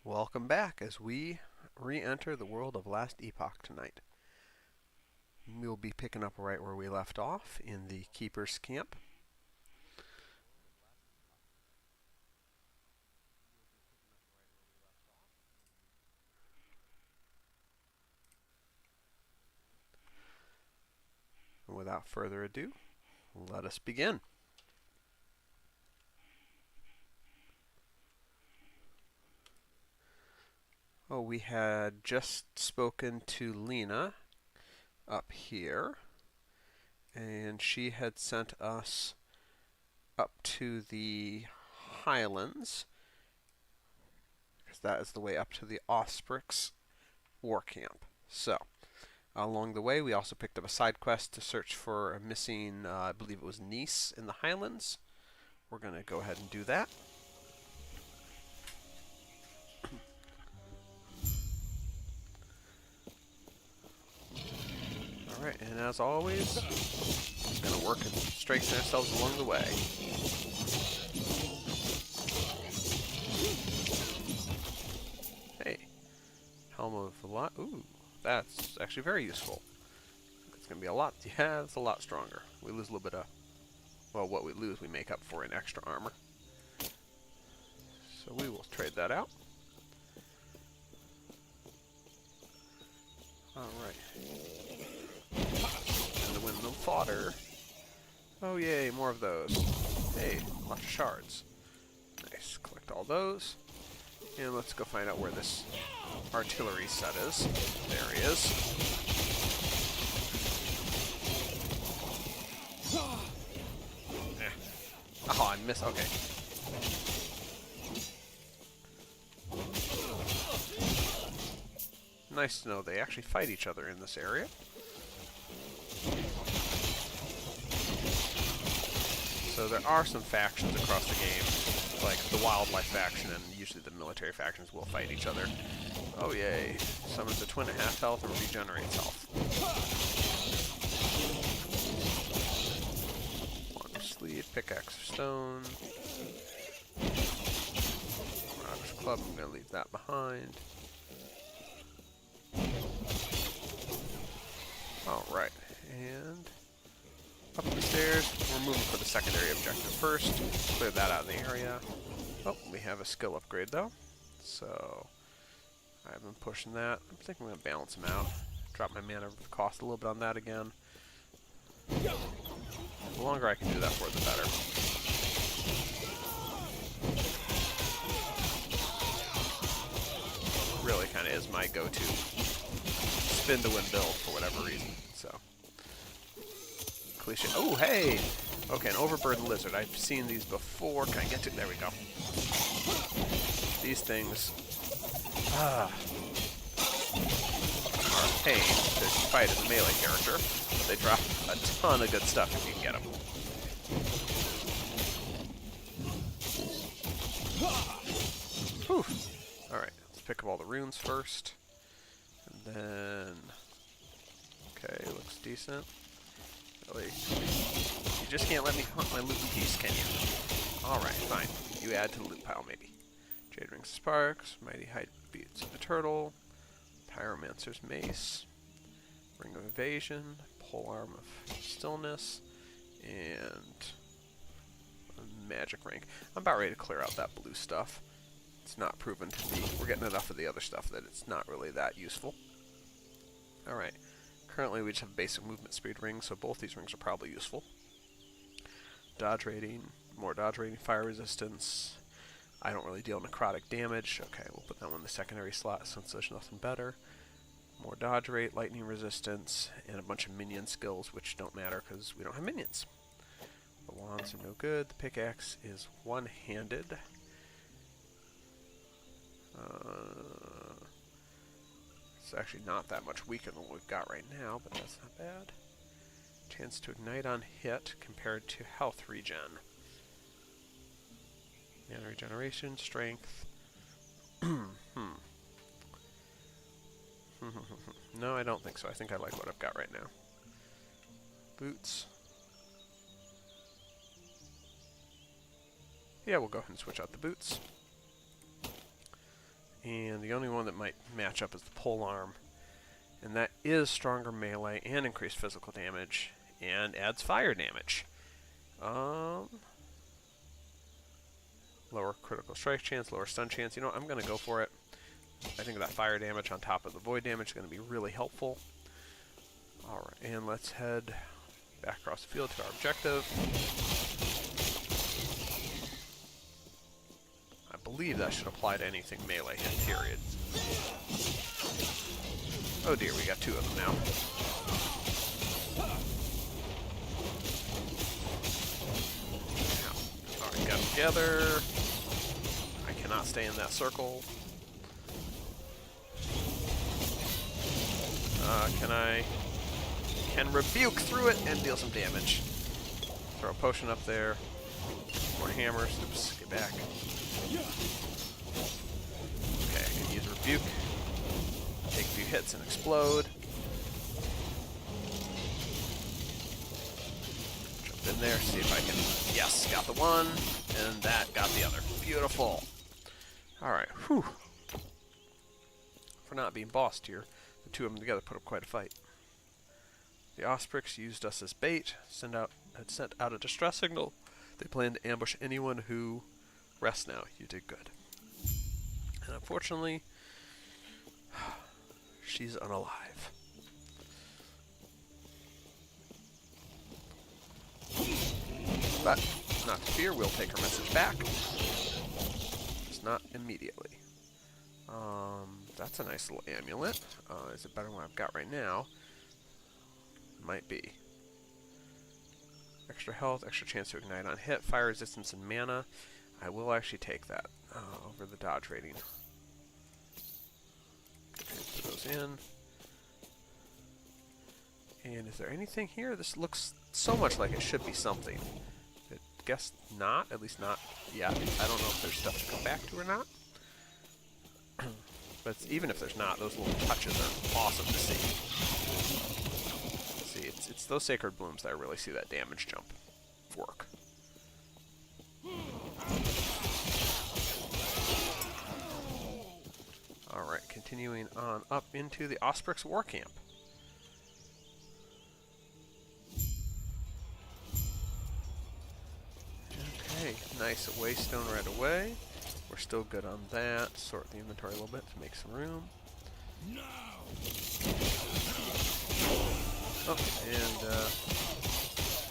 Welcome back as we re-enter the world of Last Epoch tonight. We'll be picking up right where we left off in the Keeper's Camp. And without further ado, let us begin. Oh, we had just spoken to Lena up here, and she had sent us up to the Highlands, because that is the way up to the Osprix war camp. So, along the way, we also picked up a side quest to search for a missing, I believe it was niece in the Highlands. We're going to go ahead and do that. Alright, and as always, we're going to work and strengthen ourselves along the way. Hey, Helm of a lot. Ooh, that's actually very useful. It's going to be a lot. Yeah, it's a lot stronger. We lose a little bit of, well, what we lose we make up for in extra armor. So we will trade that out. Alright. And the windmill fodder. Oh yay, more of those. Hey, lots of shards. Nice. Collect all those. And let's go find out where this artillery set is. There he is. Oh, I missed. Okay. Nice to know they actually fight each other in this area. So there are some factions across the game, like the wildlife faction, and usually the military factions will fight each other. Oh yay. Summons a twin at half health and regenerates health. One sleeve, pickaxe of stone. Rock's club, I'm going to leave that behind. Alright, and up the stairs. We're moving for the secondary objective first. Clear that out of the area. Oh, we have a skill upgrade though. So, I've been pushing that. I think I'm going to balance them out. Drop my mana cost a little bit on that again. The longer I can do that for, the better. Really kind of is my go-to spin to win build for whatever reason. So, cliche. Oh, hey! Okay, an overburdened lizard. I've seen these before. Can I get to? There we go. These things are a pain to fight as a melee character. But they drop a ton of good stuff if you can get them. Whew. Alright, let's pick up all the runes first. And then... Okay, looks decent. Really? You just can't let me hunt my loot in peace, can you? Alright, fine. You add to the loot pile, maybe. Jade Ring Sparks, Mighty Height Beats of the Turtle, Pyromancer's Mace, Ring of Evasion, Polearm of Stillness, and a Magic Ring. I'm about ready to clear out that blue stuff. It's not proven to be. We're getting enough of the other stuff that it's not really that useful. Alright. Currently we just have basic movement speed rings, so both these rings are probably useful. Dodge rating, more dodge rating, fire resistance. I don't really deal necrotic damage. Okay, we'll put that one in the secondary slot since there's nothing better. More dodge rate, lightning resistance, and a bunch of minion skills, which don't matter because we don't have minions. The wands are no good. The pickaxe is one-handed. It's actually not that much weaker than what we've got right now, but that's not bad. Chance to ignite on hit compared to health regen. Mana regeneration, strength. No, I don't think so. I think I like what I've got right now. Boots. Yeah, we'll go ahead and switch out the boots. And the only one that might match up is the polearm. And that is stronger melee and increased physical damage. And adds fire damage. Lower critical strike chance, lower stun chance. You know what, I'm going to go for it. I think that fire damage on top of the void damage is going to be really helpful. Alright, and let's head back across the field to our objective. I believe that should apply to anything melee hit, period. Oh dear, we got 2 of them now. Alright, got them together. I cannot stay in that circle. Can rebuke through it and deal some damage. Throw a potion up there. More hammers. Oops, get back. Okay, I can use rebuke. Take a few hits and explode. Jump in there, see if I can... Yes, got the one, and that got the other. Beautiful. Alright, whew. For not being boss tier, the 2 of them together put up quite a fight. The Osprix used us as bait, had sent out a distress signal. They planned to ambush anyone who rests now. You did good. And unfortunately, she's unalive. But, not to fear, we'll take her message back. Just not immediately. That's a nice little amulet. Is it better than what I've got right now? Might be. Extra health, extra chance to ignite on hit, fire resistance, and mana. I will actually take that over the dodge rating. Put those in. And is there anything here? This looks so much like it should be something. I guess not, at least not yet. I don't know if there's stuff to come back to or not. But even if there's not, those little touches are awesome to see. See, it's those sacred blooms that I really see that damage jump work. Alright, continuing on up into the Osprix War Camp. Okay, nice waystone right away. We're still good on that. Sort the inventory a little bit to make some room. Oh, and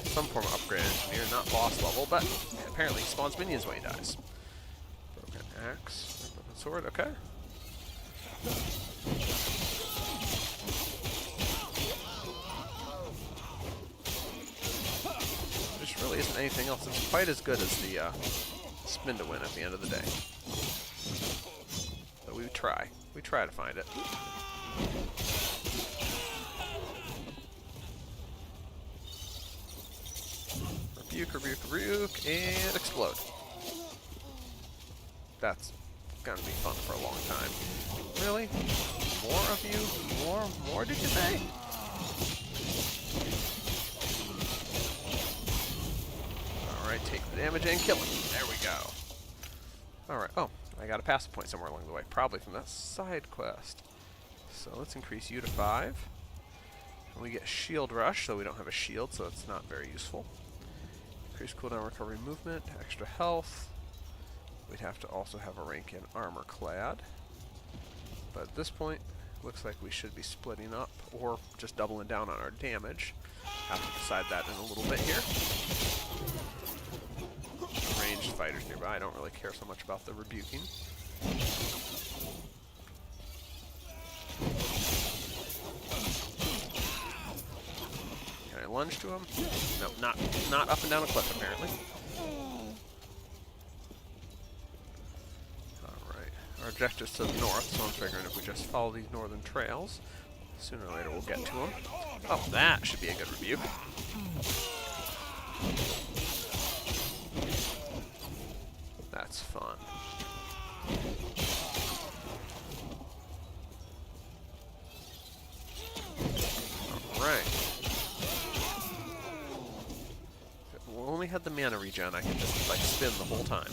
some form of upgrade engineer, not boss level, but apparently he spawns minions when he dies. Broken axe, broken sword, okay. There just really isn't anything else that's quite as good as the spin to win at the end of the day. But we try. We try to find it. Rebuke, rebuke, rebuke, and explode. That's gonna be fun for a long time. Really? More of you? More did you say? Alright, take the damage and kill him. There we go. Alright, oh, I got a passive point somewhere along the way. Probably from that side quest. So let's increase you to 5. And we get shield rush, so we don't have a shield, so it's not very useful. Increase cooldown recovery movement, extra health. We'd have to also have a rank in armor clad. But at this point, looks like we should be splitting up or just doubling down on our damage. Have to decide that in a little bit here. Ranged fighters nearby. I don't really care so much about the rebuking. Can I lunge to him? No, not up and down a cliff apparently. Alright. Our objective's to the north, so I'm figuring if we just follow these northern trails, sooner or later we'll get to them. Oh, that should be a good rebuke. That's fun. Alright. If we only had the mana regen, I could just, like, spin the whole time.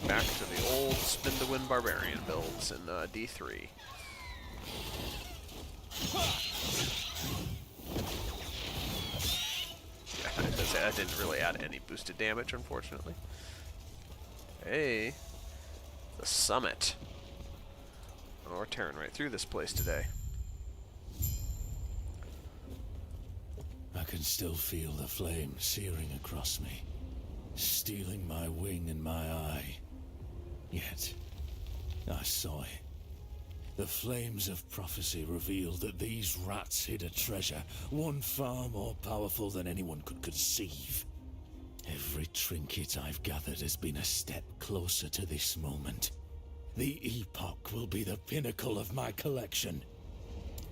Back to the old spin-to-win barbarian builds in D3. Yeah, that didn't really add any boosted damage, unfortunately. Hey, the summit. Oh, we're tearing right through this place today. I can still feel the flame searing across me, stealing my wing and my eye. Yet, I saw it. The flames of prophecy revealed that these rats hid a treasure, one far more powerful than anyone could conceive. Every trinket I've gathered has been a step closer to this moment. The Epoch will be the pinnacle of my collection.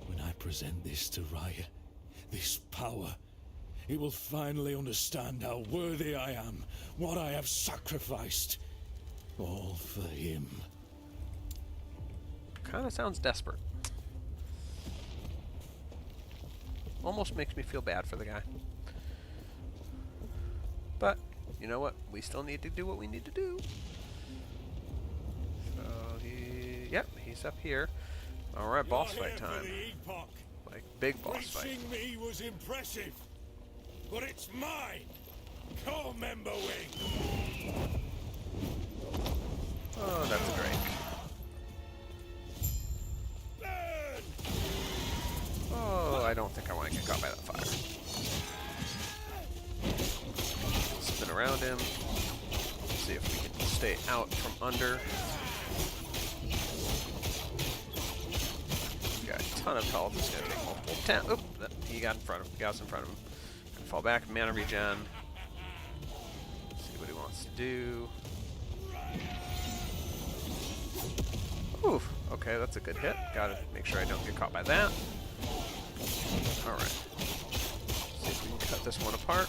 When I present this to Raya, this power, he will finally understand how worthy I am, what I have sacrificed. All for him. Kinda sounds desperate. Almost makes me feel bad for the guy. But, you know what? We still need to do what we need to do. So, yep, he's up here. Alright, boss fight time. Like, big boss fight. Reaching me was impressive, but it's mine! Co-member wing! Oh, that's a Drake. Oh, I don't think I want to get caught by that fire. Spin around him. See if we can stay out from under. Got a ton of health. It's going to take multiple. Oop, he got in front of him. Got us in front of him. Gonna fall back. Mana regen. See what he wants to do. Whew. Okay, that's a good hit. Gotta make sure I don't get caught by that. Alright. See if we can cut this one apart.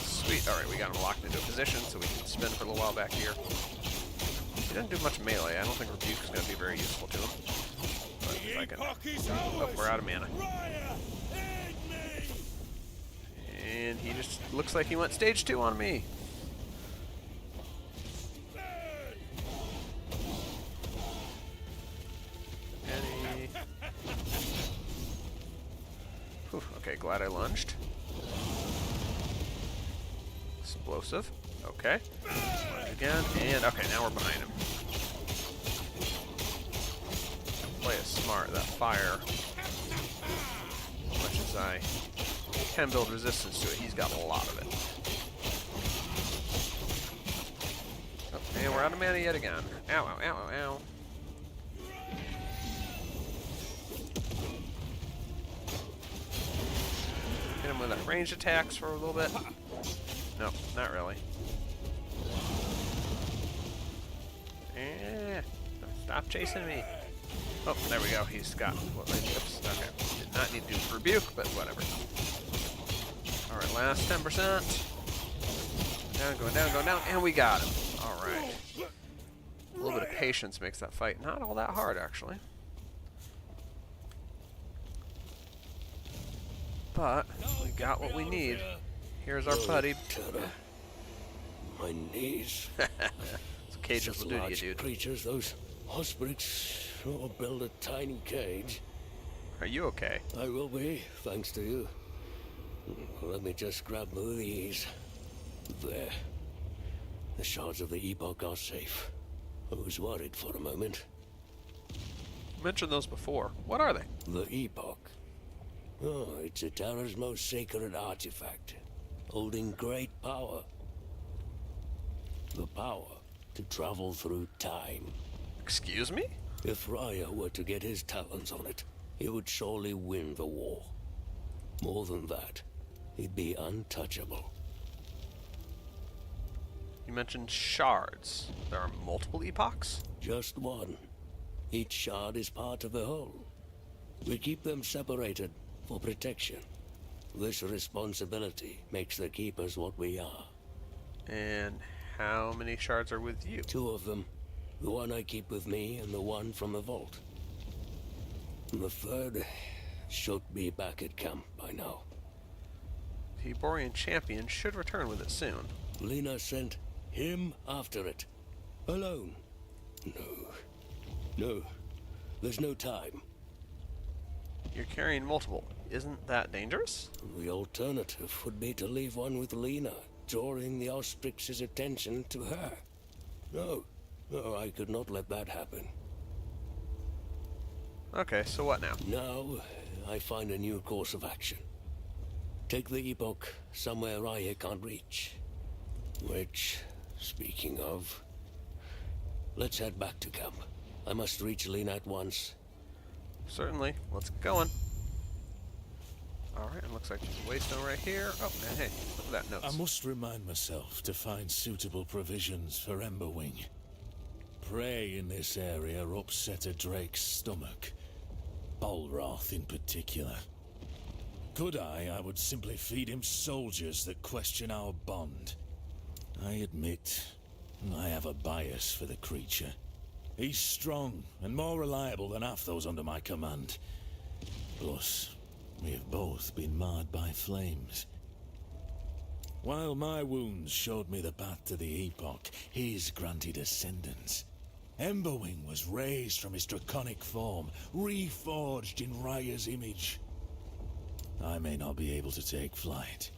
Sweet. Alright, we got him locked into a position so we can spin for a little while back here. He doesn't do much melee. I don't think Rebuke is going to be very useful to him. But if I can... Oh, we're out of mana. And he just looks like he went stage 2 on me. Whew, okay, glad I lunged. Explosive. Okay. Lunge again. And, okay, now we're behind him. Play it smart. That fire, as much as I can build resistance to it, he's got a lot of it. Oh, and we're out of mana yet again. Ow, ow, ow, ow, ow. Hit him with ranged attacks for a little bit. No, not really. Stop chasing me. Oh, there we go. He's got what? Oops. Okay. Did not need to rebuke, but whatever. All right, last 10%. Down, going down, going down, and we got him. All right. A little bit of patience makes that fight not all that hard, actually. But we got what we need. Here's our buddy. My knees. So cages will do to you, dude. Creatures, those ospreys, or build a tiny cage. Are you okay? I will be, thanks to you. Let me just grab these. There. The shards of the Epoch are safe. I was worried for a moment. You mentioned those before. What are they? The Epoch. Oh, it's a Terra's most sacred artifact, holding great power. The power to travel through time. Excuse me? If Raya were to get his talons on it, he would surely win the war. More than that, he'd be untouchable. You mentioned shards. There are multiple epochs? Just one. Each shard is part of the whole. We keep them separated for protection. This responsibility makes the Keepers what we are. And how many shards are with you? 2 of them. The one I keep with me and the one from the vault. The third should be back at camp by now. The Eborian champion should return with it soon. Lena sent him after it. Alone. No, there's no time. You're carrying multiple. Isn't that dangerous? The alternative would be to leave one with Lena, drawing the Austrix's attention to her. No, I could not let that happen. Okay, so what now? Now, I find a new course of action. Take the Epoch somewhere Raya can't reach. Which, speaking of, let's head back to camp. I must reach Lena at once. Certainly. Let's get going. Alright, it looks like there's a waystone right here. Oh, and hey, look at that note. I must remind myself to find suitable provisions for Emberwing. Prey in this area upset a drake's stomach. Bolroth in particular. Could I would simply feed him soldiers that question our bond. I admit, I have a bias for the creature. He's strong and more reliable than half those under my command. Plus, we have both been marred by flames. While my wounds showed me the path to the Epoch, his granted ascendance. Emberwing was raised from his draconic form, reforged in Raya's image. I may not be able to take flight,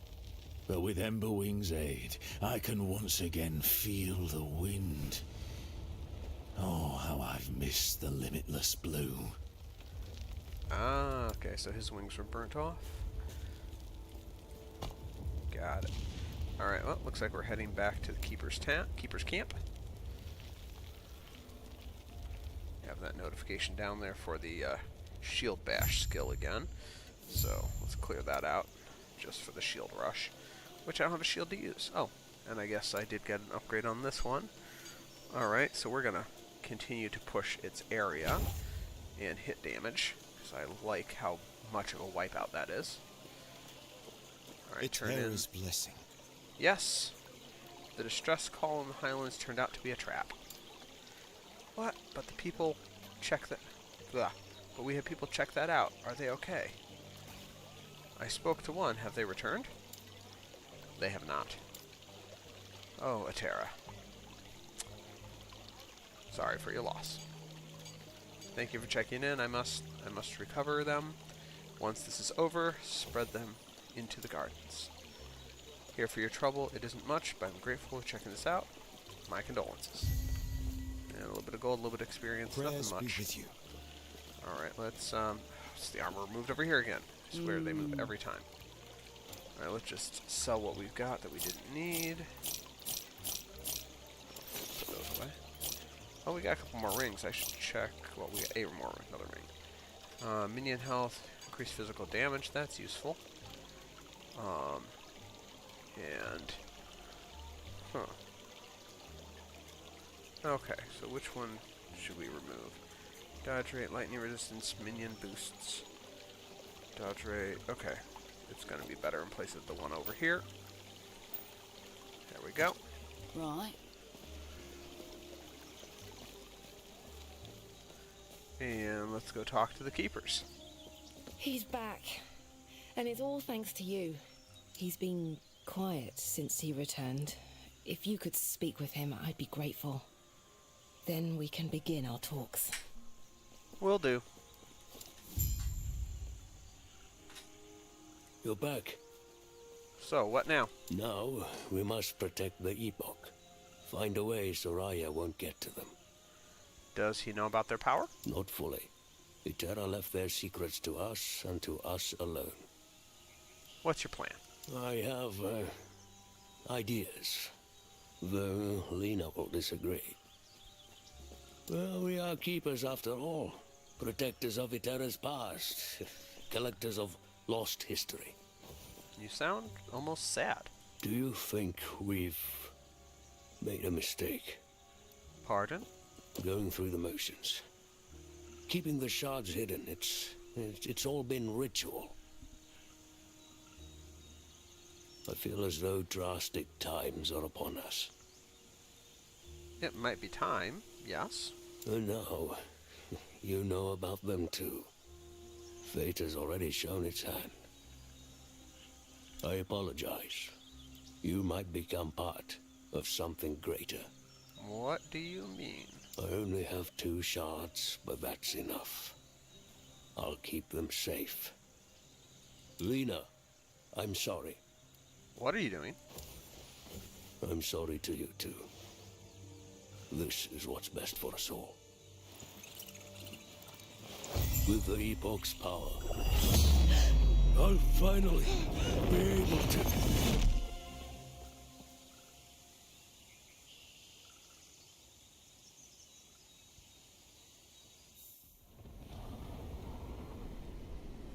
but with Emberwing's aid, I can once again feel the wind. Oh, how I've missed the limitless blue. Ah, okay, so his wings were burnt off. Got it. Alright, well, looks like we're heading back to the Keeper's Camp. Have that notification down there for the shield bash skill again. So, let's clear that out just for the shield rush, which I don't have a shield to use. Oh, and I guess I did get an upgrade on this one. Alright, so we're going to continue to push its area and hit damage, because I like how much of a wipeout that is. Alright, turn in. Eterra's blessing. Yes! The distress call in the Highlands turned out to be a trap. What? But the people check that... Blah. But we had people check that out. Are they okay? I spoke to one. Have they returned? They have not. Oh, Eterra. Sorry for your loss. Thank you for checking in. I must recover them. Once this is over, spread them into the gardens. Here for your trouble. It isn't much, but I'm grateful for checking this out. My condolences. And a little bit of gold, a little bit of experience, Prayers nothing be much. with you. Alright, let's, it's the armor moved over here again. I swear they move every time. Alright, let's just sell what we've got that we didn't need. Put those away. Oh, we got a couple more rings. I should check. Well, we got another ring. Minion health, increased physical damage. That's useful. Okay, so which one should we remove? Dodge rate, lightning resistance, minion boosts. Dodge rate, okay. It's going to be better in place of the one over here. There we go. Right. And let's go talk to the keepers. He's back. And it's all thanks to you. He's been quiet since he returned. If you could speak with him, I'd be grateful. Then we can begin our talks. Will do. You're back. So, what now? Now, we must protect the Epoch. Find a way so Raya won't get to them. Does he know about their power? Not fully. Eterra left their secrets to us and to us alone. What's your plan? I have, ideas. Though Lena will disagree. Well, we are keepers after all. Protectors of Eterra's past. Collectors of lost history. You sound almost sad. Do you think we've made a mistake? Pardon? Going through the motions. Keeping the shards hidden, it's all been ritual. I feel as though drastic times are upon us. It might be time, yes. And now, you know about them too. Fate has already shown its hand. I apologize. You might become part of something greater. What do you mean? I only have 2 shards, but that's enough. I'll keep them safe. Lena, I'm sorry. What are you doing? I'm sorry to you too. This is what's best for us all. With the Epoch's power, I'll finally be able to...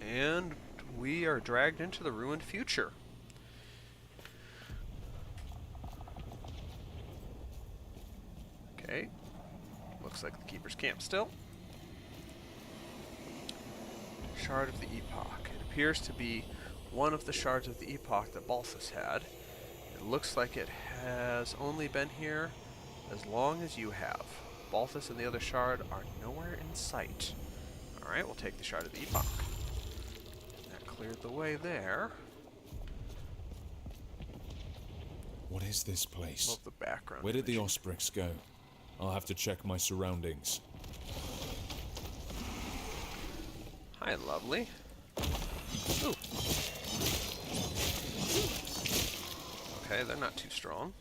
And we are dragged into the ruined future. Okay. Looks like the Keeper's camp still. Shard of the Epoch. It appears to be one of the shards of the Epoch that Balthus had. It looks like it has only been here as long as you have. Balthus and the other shard are nowhere in sight. Alright, we'll take the Shard of the Epoch. That cleared the way there. What is this place? Love the background. Where did the imaging. Osprix go? I'll have to check my surroundings. Hi, lovely. Ooh. Okay, they're not too strong.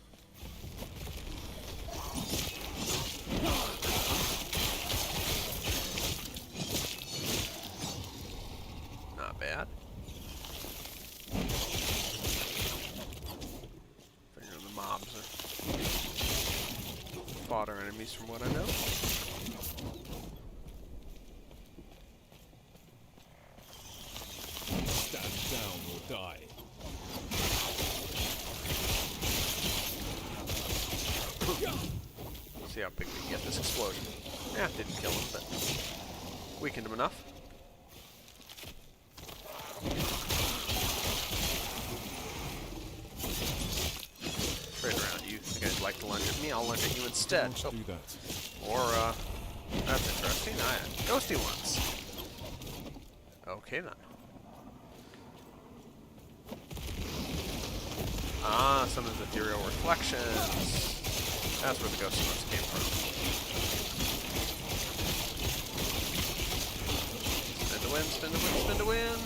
Not bad. Figuring the mobs are fodder enemies from what I know. Stand down or die. See how big we can get this explosion. Yeah, didn't kill him, but weakened him enough. Trade around. You guys like to lunge at me? I'll lunge at you instead. Let's Oh, do that. or, that's interesting. Ghosty ones. Okay then. Ah, some of the ethereal reflections. That's where the ghosty ones came from. Spin to win, spin to win, spin to win.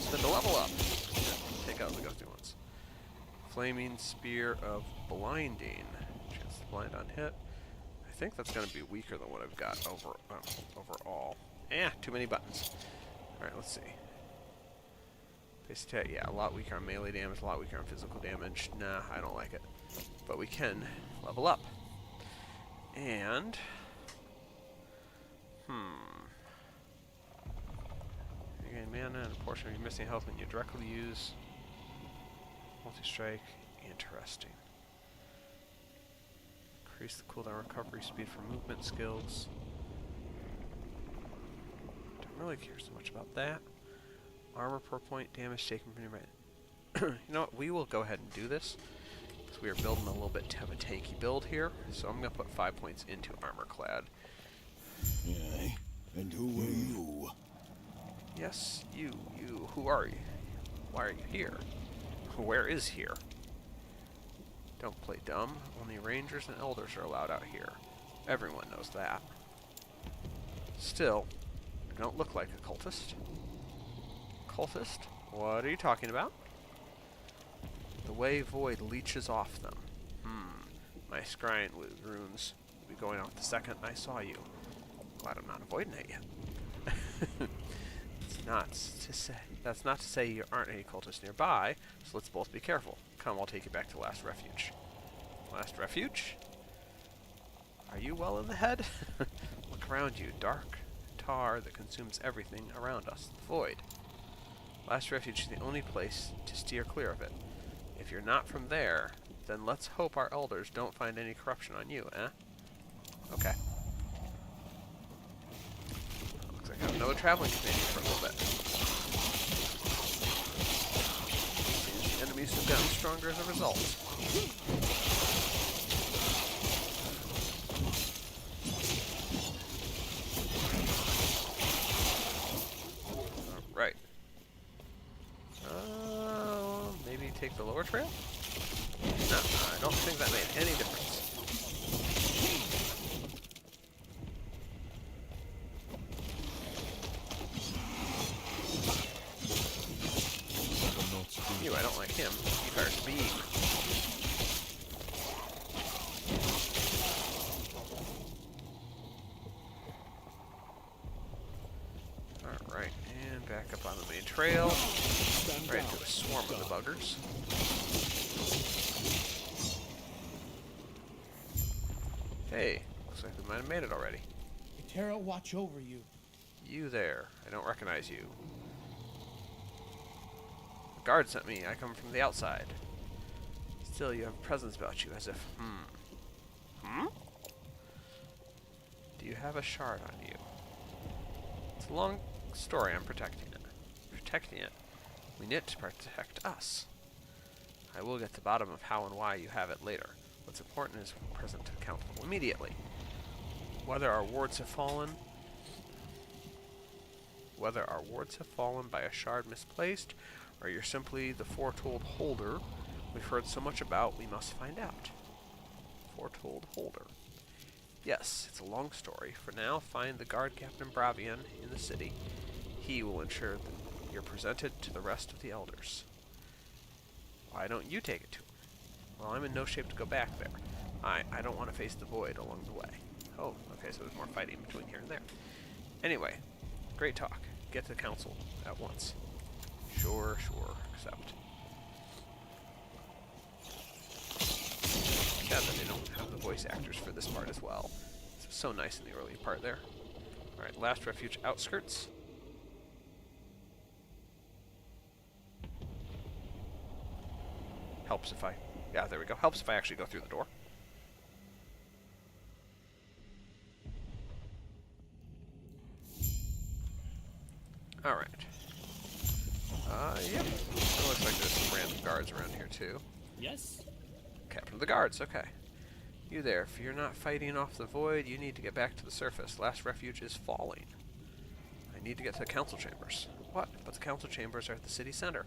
Spin to level up. Yeah, take out the ghosty ones. Flaming Spear of Blinding. Chance to blind on hit. I think that's going to be weaker than what I've got overall. Too many buttons. Alright, let's see. Base attack, yeah, a lot weaker on melee damage, a lot weaker on physical damage. Nah, I don't like it. But we can level up. And... You gain mana and a portion of your missing health when you directly use multi-strike. Interesting. Increase the cooldown recovery speed for movement skills. Don't really care so much about that. Armor per point, damage taken from your right. You know what? We will go ahead and do this. Because we are building a little bit of a tanky build here. So I'm going to put 5 points into armor clad. Aye. And who are you? Yes, you. Who are you? Why are you here? Where is here? Don't play dumb. Only rangers and elders are allowed out here. Everyone knows that. Still, you don't look like a cultist. Cultist? What are you talking about? The way void leeches off them. My scrying with runes will be going off the second I saw you. Glad I'm not avoiding it yet. That's not to say you aren't any cultists nearby, so let's both be careful. Come, I'll take you back to Last Refuge. Last Refuge? Are you well in the head? Look around you. Dark tar that consumes everything around us. The void. Last Refuge is the only place to steer clear of it. If you're not from there, then let's hope our elders don't find any corruption on you, eh? Okay. Looks like I have no traveling companion for a little bit. Seems the enemies have gotten stronger as a result. Alright. Maybe take the lower trail? No, I don't think that made any difference. Ew, I don't like him. He fires beam. Alright, and back up on the main trail. Right into a swarm of the buggers. Hey, looks like we might have made it already. Terra, watch over you. You there. I don't recognize you. The guard sent me. I come from the outside. Still, you have a presence about you, as if, Do you have a shard on you? It's a long story. I'm protecting it. Protecting it. We need it to protect us. I will get to the bottom of how and why you have it later. What's important is present to the council immediately. Whether our wards have fallen by a shard misplaced, or you're simply the foretold holder we've heard so much about, we must find out. Foretold holder. Yes, it's a long story. For now, find the guard Captain Bravian in the city. He will ensure that you're presented to the rest of the elders. Why don't you take it to him? Well, I'm in no shape to go back there. I don't want to face the void along the way. Oh, okay, so there's more fighting between here and there. Anyway, great talk. Get to the council at once. Sure, accept. Sad that they don't have the voice actors for this part as well. It's so nice in the early part there. Alright, last refuge outskirts. Helps if I... Yeah, there we go. Helps if I actually go through the door. Alright. Yep. It looks like there's some random guards around here, too. Yes? Captain of the guards, okay. You there. If you're not fighting off the void, you need to get back to the surface. Last refuge is falling. I need to get to the council chambers. What? But the council chambers are at the city center.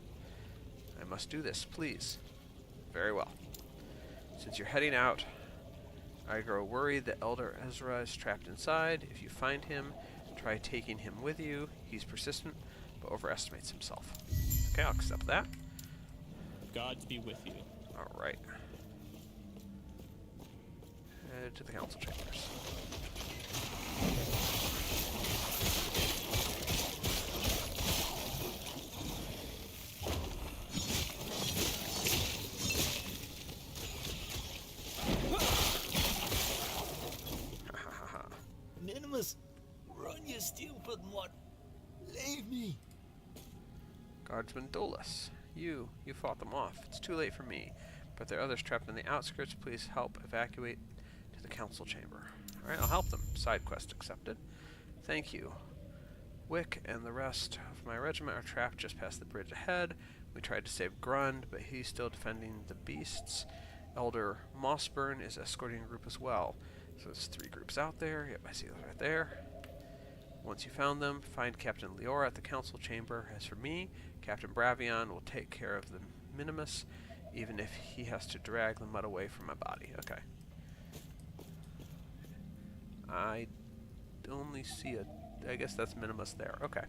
I must do this, please. Very well. Since you're heading out, I grow worried that Elder Ezra is trapped inside. If you find him, try taking him with you. He's persistent, but overestimates himself. Okay, I'll accept that. Gods be with you. Alright. Head to the council chambers. Minimus, run, you stupid what? Leave me. Guardsman Dolus, you fought them off. It's too late for me, but there are others trapped in the outskirts. Please help evacuate to the council chamber. Alright, I'll help them. Side quest accepted. Thank you. Wick and the rest of my regiment are trapped just past the bridge ahead. We tried to save Grund, but he's still defending the beasts. Elder Mossburn is escorting a group as well. So there's 3 groups out there. Yep, I see those right there. Once you found them, find Captain Leora at the council chamber. As for me, Captain Bravion will take care of the Minimus, even if he has to drag the mud away from my body. Okay. I only see a... I guess that's Minimus there. Okay.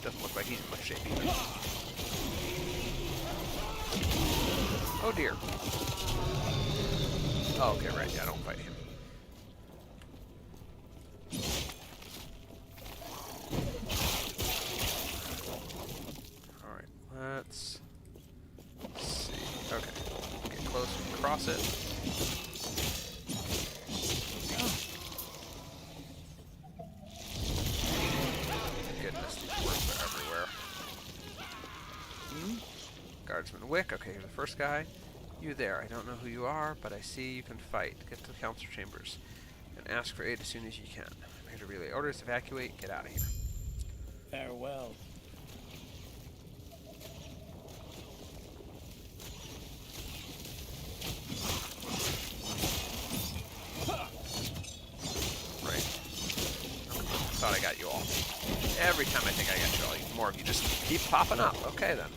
Doesn't look like he's in much shape either. Oh dear. Oh, okay, right. Yeah, don't fight him. Alright, let's see. Okay. Get close and cross it. Goodness, these worms are everywhere. Guardsman Wick. Okay, here's the first guy. You there. I don't know who you are, but I see you can fight. Get to the council chambers and ask for aid as soon as you can. I'm here to relay orders. Evacuate. Get out of here. Farewell. Right. Thought I got you all. Every time I think I got you all, more of you just keep popping up. Okay then.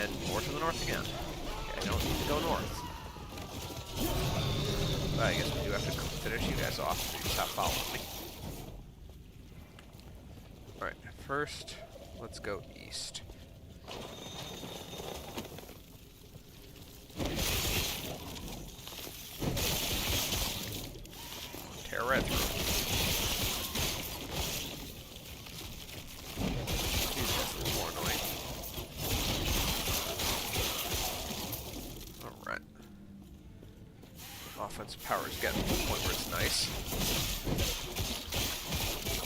And more to the north again. Okay, I don't need to go north. But I guess we do have to finish you guys off, so you stop following me. Alright, first, let's go east. Tear right through. These guys are more annoying. Alright. Offensive power is getting to the point where it's nice.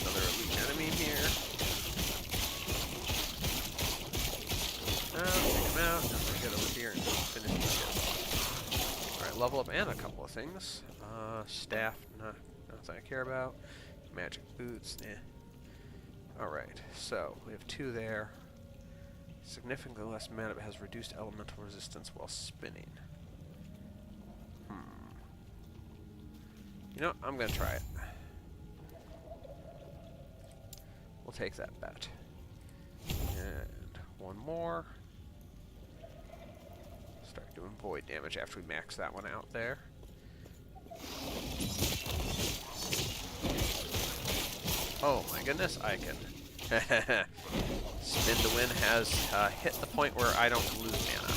Another elite enemy here. Take him out, and we'll get over here and finish this guy off. Alright, level up and a couple of things. Staff, nothing I care about. Magic boots, Alright, so we have 2 there. Significantly less mana, but has reduced elemental resistance while spinning. You know, I'm gonna try it. We'll take that bet. And one more. Start doing void damage after we max that one out there. Oh my goodness, I can. Spin to win has hit the point where I don't lose mana.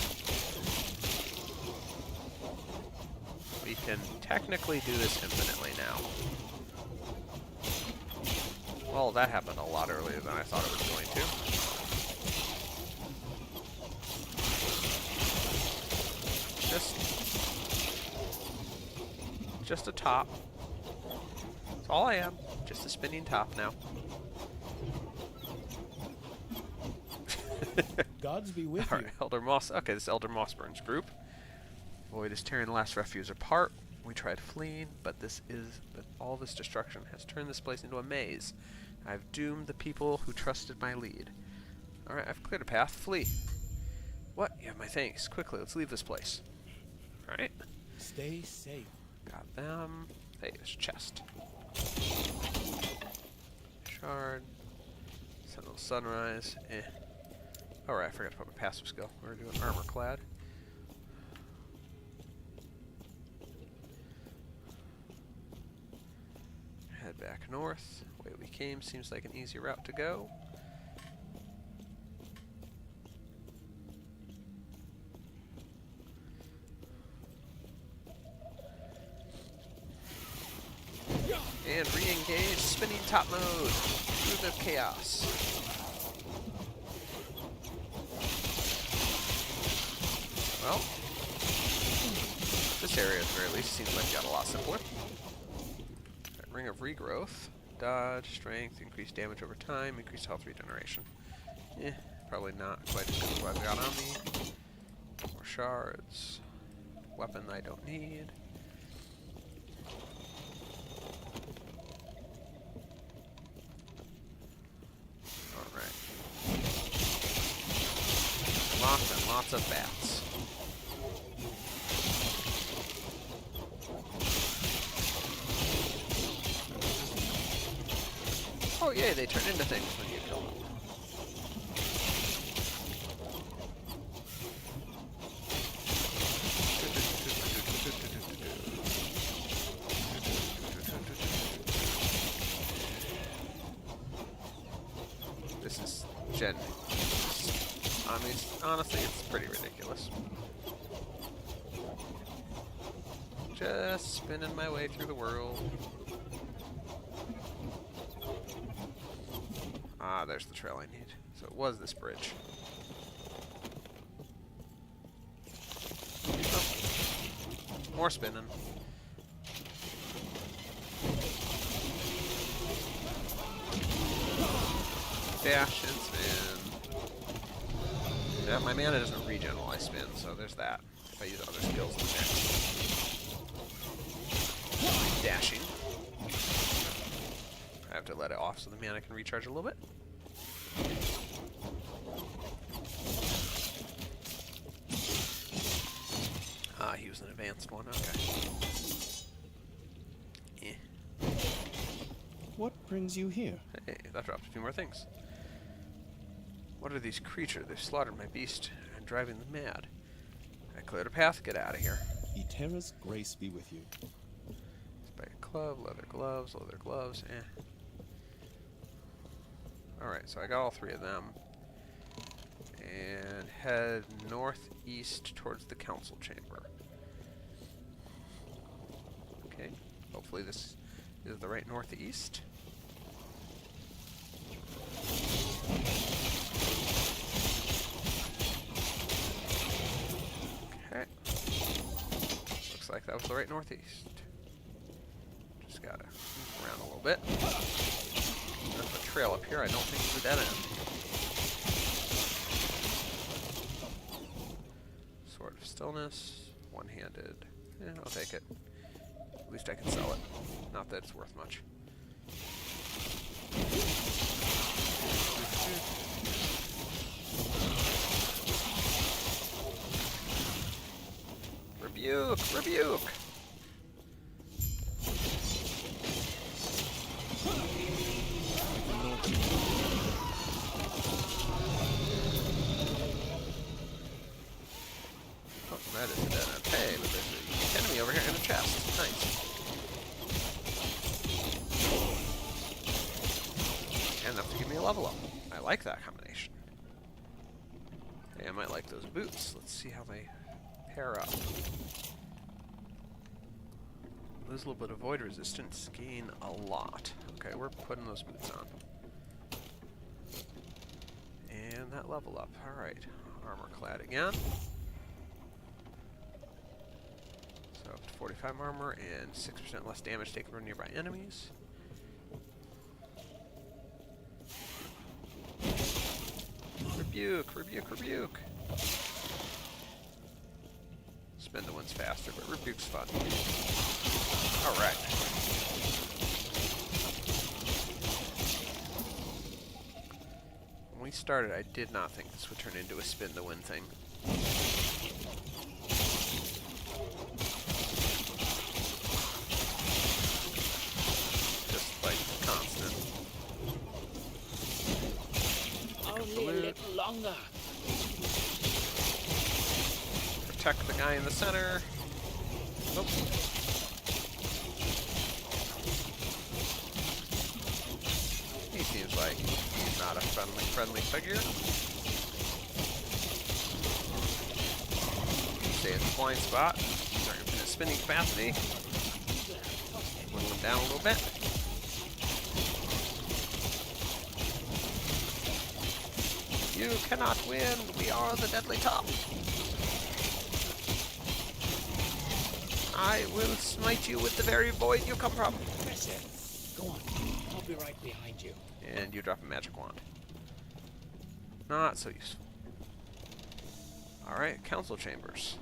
We can technically do this infinitely now. Well, that happened a lot earlier than I thought it was going to. Just a top. That's all I am. Just a spinning top now. Gods be with you. Alright, Elder Moss. Okay, this is Elder Mossburn's group. Void is tearing the last refuge apart. We tried fleeing, but all this destruction has turned this place into a maze. I've doomed the people who trusted my lead. Alright, I've cleared a path. Flee. What? You have my thanks. Quickly, let's leave this place. Alright. Stay safe. Got them. Hey, there's a chest. Shard. Sentinel Sunrise. Alright, I forgot to put my passive skill. We're doing armor clad. Head back north. Way we came seems like an easy route to go. And re-engage spinning top mode. Movement of chaos. Well, this area at the very least seems like it got a lot simpler. Right, Ring of Regrowth. Dodge, strength, increased damage over time, increased health regeneration. Probably not quite as good as what I've got on me. More shards. Weapon I don't need. Alright. Lots and lots of bats. Oh yay, they turn into things when you kill them. This is I mean, honestly, it's pretty ridiculous. Just spinning my way through the world. Ah, there's the trail I need. So it was this bridge. Oh. More spinning. Dash and spin. Yeah, my mana doesn't regen while I spin, so there's that. If I use other skills next. Dashing. I have to let it off so the mana can recharge a little bit. Ah, he was an advanced one, okay. What brings you here? Hey, that dropped a few more things. What are these creatures? They've slaughtered my beast and driving them mad. I cleared a path. Get out of here. Eterra's grace be with you. Spike club, leather gloves, Alright, so I got all three of them. And head northeast towards the council chamber. Okay, hopefully this is the right northeast. Okay. Looks like that was the right northeast. Just gotta move around a little bit. There's a trail up here. I don't think it's a dead end. Sword of Stillness. One-handed. Yeah, I'll take it. At least I can sell it. Not that it's worth much. Rebuke! Rebuke! Oh, that is a dead end. Hey, but there's an enemy over here in a chest. Nice. And enough to give me a level up. I like that combination. Hey, I might like those boots. Let's see how they pair up. Lose a little bit of void resistance, gain a lot. Okay, we're putting those boots on. And that level up. Alright. Armor clad again. So up to 45 armor and 6% less damage taken from nearby enemies. Rebuke, rebuke, rebuke. Spin the ones faster, but rebuke's fun. Alright. When we started, I did not think this would turn into a spin the win thing. Just like constant. Only a little longer. Protect the guy in the center. Nope. He seems like he's not a friendly figure. Stay in the blind spot. Start in his spinning capacity. Whittle him down a little bit. You cannot win. We are the deadly top. I will smite you with the very void you come from. That's it. Go on. I'll be right behind you. And you drop a magic wand. Not so useful. Alright, council chambers.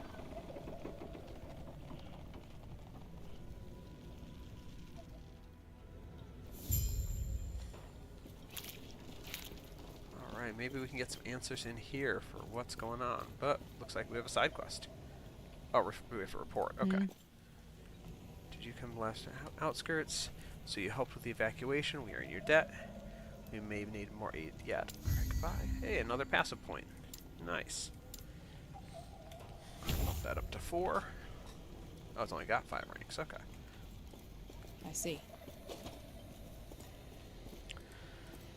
Alright, maybe we can get some answers in here for what's going on. But looks like we have a side quest. Oh, we have a report. Okay. Did you come last outskirts? So you helped with the evacuation. We are in your debt. We may need more aid yet. Alright, goodbye. Hey, another passive point. Nice. Bump that up to 4. Oh, it's only got 5 ranks. Okay. I see.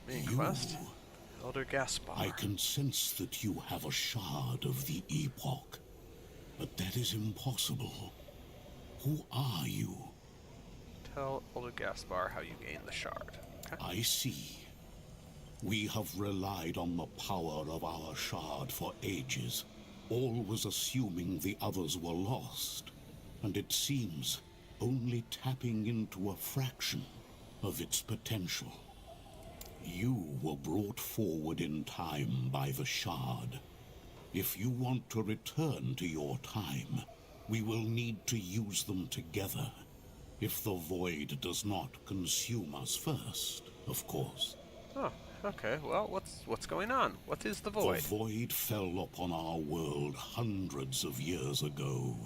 Main quest. Elder Gaspar. I can sense that you have a shard of the Epoch, but that is impossible. Who are you? Tell Elder Gaspar how you gain the shard. Okay. I see. We have relied on the power of our shard for ages, always assuming the others were lost, and it seems only tapping into a fraction of its potential. You were brought forward in time by the shard. If you want to return to your time, we will need to use them together. If the void does not consume us first, of course. Oh, okay. Well, what's going on? What is the void? The void fell upon our world hundreds of years ago.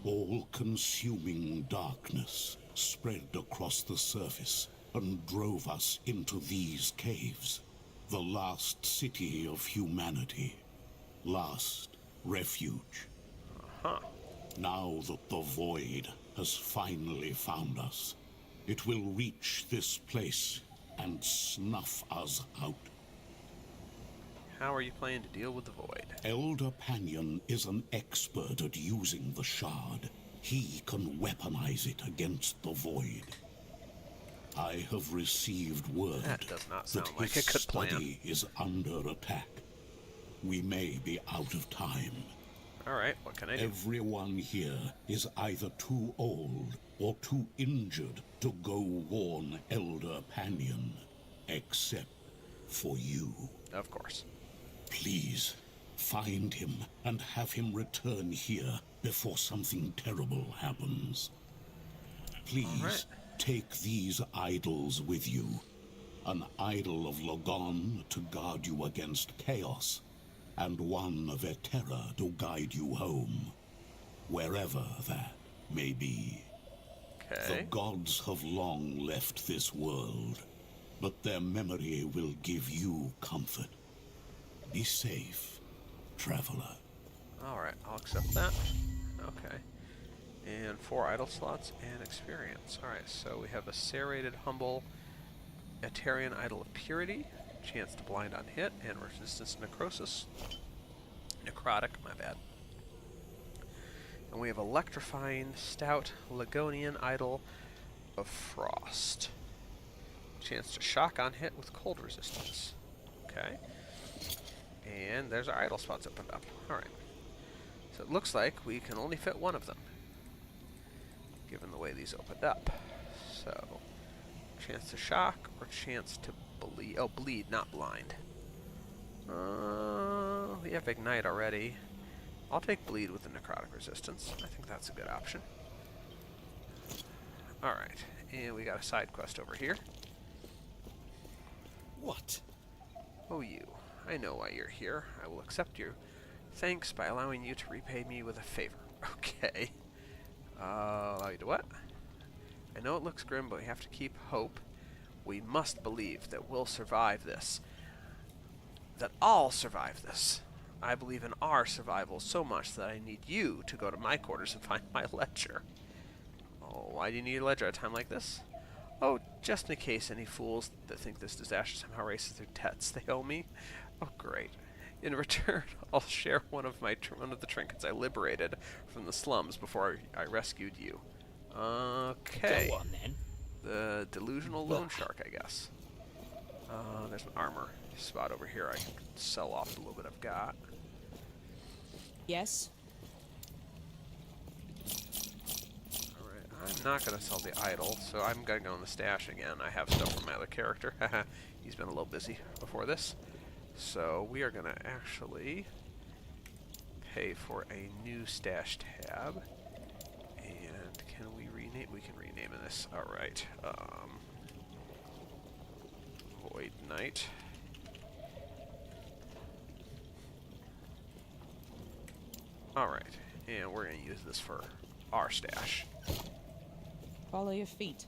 All-consuming darkness spread across the surface and drove us into these caves. The last city of humanity. Last refuge. Huh. Now that the Void has finally found us, it will reach this place and snuff us out. How are you planning to deal with the Void? Elder Panion is an expert at using the shard. He can weaponize it against the Void. I have received word That does not that sound like his a good plan. study is under attack. We may be out of time. Alright, what can I do? Everyone here is either too old or too injured to go warn Elder Panion, except for you. Of course. Please, find him and have him return here before something terrible happens. Please, Alright. take these idols with you. An idol of Logon to guard you against chaos, and one of Eterra to guide you home, wherever that may be. The Okay. gods have long left this world, but their memory will give you comfort. Be safe, traveler. Alright, I'll accept that. Okay. And 4 idle slots and experience. Alright, so we have a serrated humble Eterian idol of purity, chance to blind on hit, and resistance to necrosis. Necrotic, my bad. And we have electrifying stout Ligonian idol of frost. Chance to shock on hit with cold resistance. Okay. And there's our idle spots opened up. Alright. So it looks like we can only fit one of them, given the way these opened up. So, chance to shock or chance to bleed. Oh, bleed, not blind. We have ignite already. I'll take bleed with the necrotic resistance. I think that's a good option. Alright, and we got a side quest over here. What? Oh, you. I know why you're here. I will accept your thanks by allowing you to repay me with a favor. Okay. Allow you to what? I know it looks grim, but we have to keep hope. We must believe that we'll survive this. That I'll survive this. I believe in our survival so much that I need you to go to my quarters and find my ledger. Oh, why do you need a ledger at a time like this? Oh, just in case any fools that think this disaster somehow races through debts they owe me. Oh, great. In return, I'll share one of the trinkets I liberated from the slums before I rescued you. Okay. Go on then. The delusional loan shark, I guess. There's an armor spot over here I can sell off the little bit I've got. Yes? Alright, I'm not going to sell the idol, so I'm going to go in the stash again. I have stuff from my other character. He's been a little busy before this. So we are going to actually pay for a new stash tab. And can we rename? We can rename this. Alright. Void Knight. Alright. And we're going to use this for our stash. Follow your feet.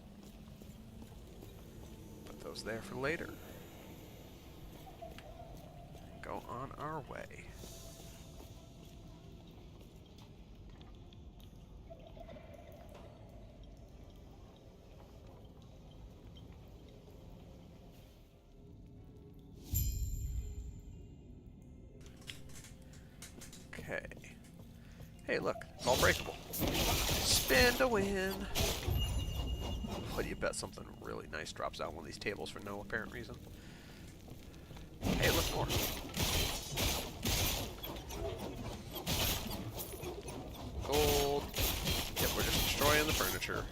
Put those there for later. Go on our way. Okay. Hey, look, it's all breakable. Spin to win. What do you bet something really nice drops out on one of these tables for no apparent reason? Hey, look more. Gold. Yep, we're just destroying the furniture.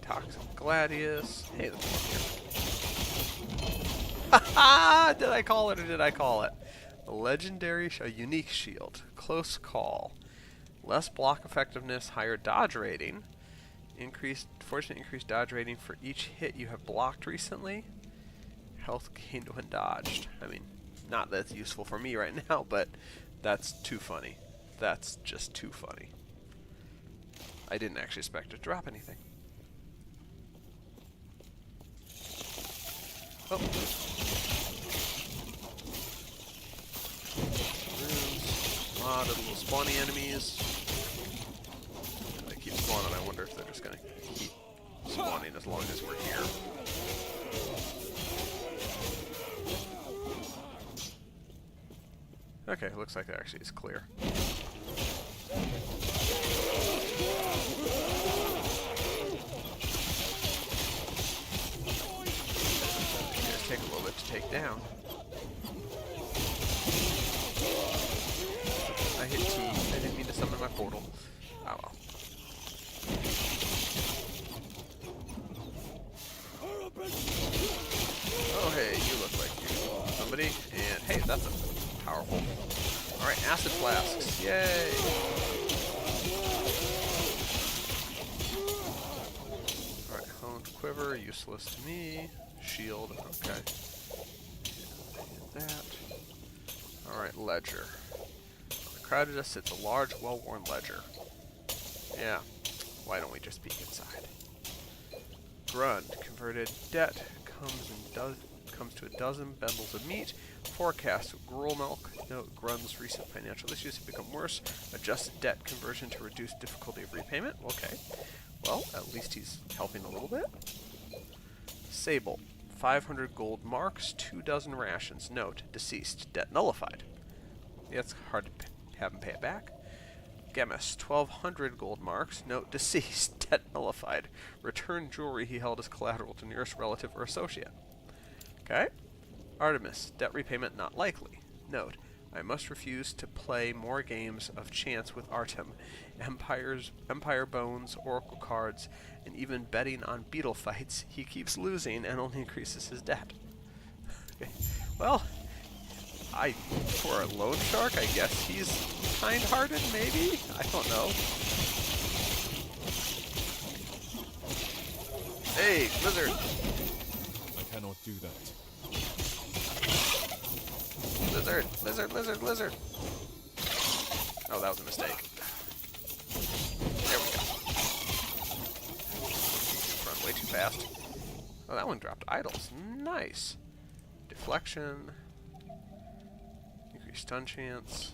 Toxic Gladius. Hey, there's one here. Ha! Did I call it or did I call it? A legendary, a unique shield. Close call. Less block effectiveness, higher dodge rating. Fortunately increased dodge rating for each hit you have blocked recently. Health gained when dodged. I mean, not that it's useful for me right now, but that's too funny. That's just too funny. I didn't actually expect to drop anything. Oh. lot of little spawny enemies. They keep spawning. I wonder if they're just gonna keep spawning as long as we're here. Okay, looks like it actually is clear. These take a little bit to take down. I hit T. I didn't mean to summon my portal. Oh well. Oh hey, you look like you're somebody. And hey, that's a powerful. Alright, acid flasks. Yay! Alright, honed quiver, useless to me. Shield, okay. Hit that. Alright, ledger. On the crowded us sits a large, well-worn ledger. Yeah, why don't we just peek inside? Grund, converted debt, comes to a dozen bundles of meat. Forecast of gruel milk. Note Grund's recent financial issues have become worse. Adjusted debt conversion to reduce difficulty of repayment. Okay. Well, at least he's helping a little bit. Sable. 500 gold marks, 2 dozen rations. Note, deceased. Debt nullified. Yeah, it's hard to have him pay it back. Gemis, 1,200 gold marks. Note, deceased. Debt nullified. Return jewelry he held as collateral to nearest relative or associate. Okay. Artemis, debt repayment not likely. Note, I must refuse to play more games of chance with Artem. Empire bones, oracle cards, and even betting on beetle fights. He keeps losing and only increases his debt. Okay. Well, for a loan shark, I guess he's kind-hearted, maybe? I don't know. Hey, lizard! I cannot do that. Lizard! Lizard! Lizard! Lizard! Oh, that was a mistake. There we go. Run way too fast. Oh, that one dropped idols. Nice. Deflection. Increased stun chance.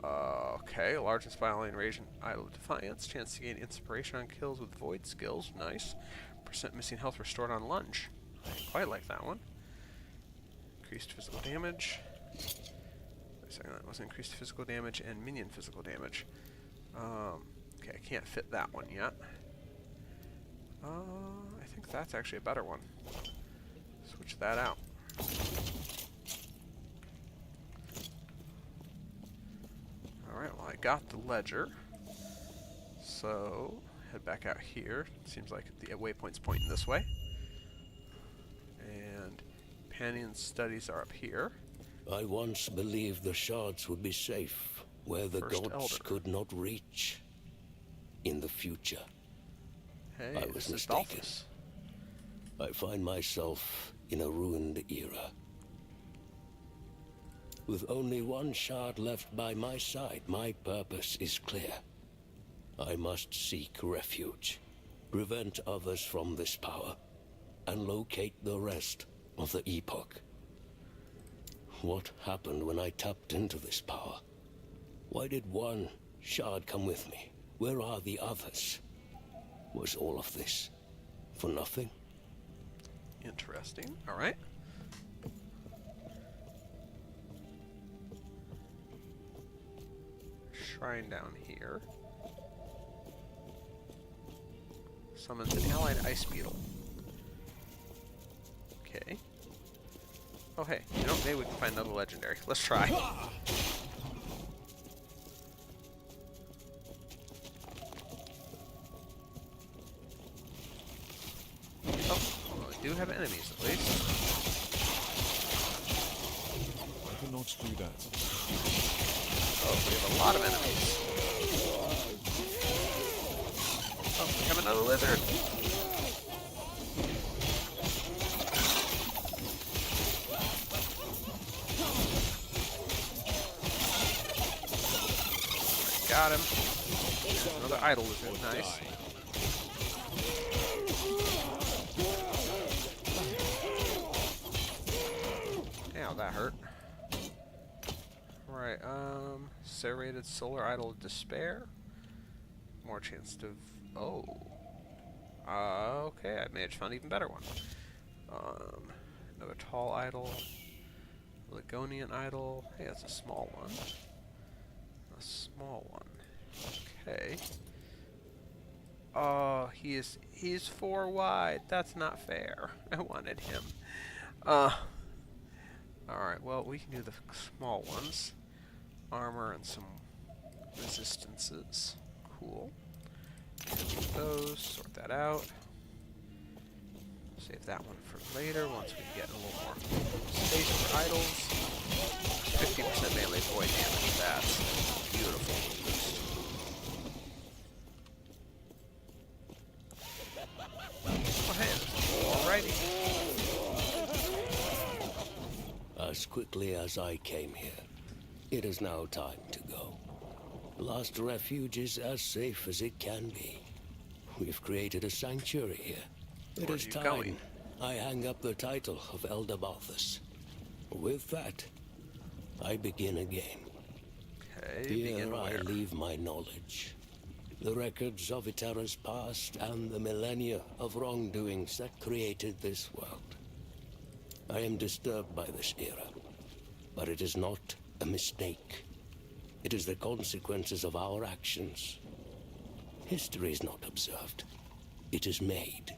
Okay, large and spiraling rage and idol of defiance. Chance to gain inspiration on kills with void skills. Nice. Percent missing health restored on lunge. I quite like that one. Increased physical damage. Wait a second, that was increased physical damage and minion physical damage. Okay, I can't fit that one yet. I think that's actually a better one. Switch that out. Alright, well I got the ledger. So, head back out here. Seems like the waypoint's pointing this way. And Panion's studies are up here. I once believed the shards would be safe, where the First gods Elder. could not reach. In the future, Hey, I was this is mistaken. Dolphus. I find myself in a ruined era. With only one shard left by my side, my purpose is clear. I must seek refuge, prevent others from this power, and locate the rest of the Epoch. What happened when I tapped into this power? Why did one shard come with me? Where are the others? Was all of this for nothing? Interesting. Alright. Shrine down here. Summons an allied ice beetle. Okay. Oh hey, you know, maybe we can find another legendary. Let's try. Oh, well, we do have enemies at least. I cannot do that. Oh, we have a lot of enemies. Oh, we have another lizard. Got him. Another idol lizard. Nice. Ow, that hurt. Alright, serrated solar idol of despair. More chance to... Oh. Okay, I managed to find an even better one. Another tall idol. Ligonian idol. Hey, that's a small one. A small one. Okay. Oh, he's 4 wide. That's not fair. I wanted him. Alright, well, we can do the small ones. Armor and some resistances. Cool. Those, sort that out. Save that one for later once we get a little more space for idols. 50% melee void damage. That's a beautiful boost. Oh, hey, alrighty. As quickly as I came here, it is now time to go. Last Refuge is as safe as it can be. We've created a sanctuary here. It is time I hang up the title of Elder Balthus. With that, I begin again. Okay, Here I leave my knowledge. The records of Eterra's past and the millennia of wrongdoings that created this world. I am disturbed by this era, but it is not a mistake. It is the consequences of our actions. History is not observed. It is made.